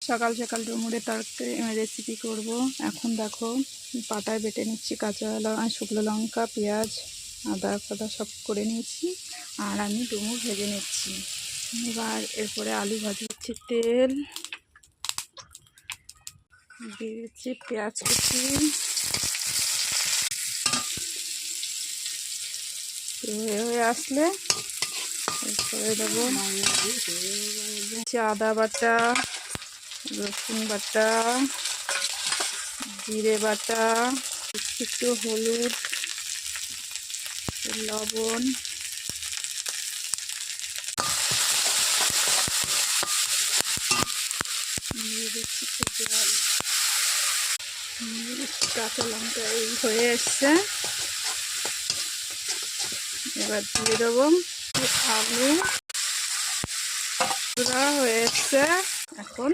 সকাল সকাল ডুমুরের তরকারি রেসিপি করব। এখন দেখো পাটায় বেটে নিচ্ছি কাঁচা শুকনো লঙ্কা, পেঁয়াজ, আদা ফাদা সব করে নিয়েছি। আর আমি ডুমুর ভেজে নিচ্ছি। এবার এরপরে আলু ভাজি হচ্ছে, তেল দিয়ে দিচ্ছি, পেঁয়াজ কুচি হয়ে আসলে এরপরে দেবো আদা বাটা, রসুন বাটা, জিরে বাটা, একটু হলুদ, লবণ, দিয়ে দিচ্ছি জল, কাঁচা লঙ্কা এই হয়ে এসছে। এবার দিয়ে দেবো আলু, হয়ে এসছে। এখন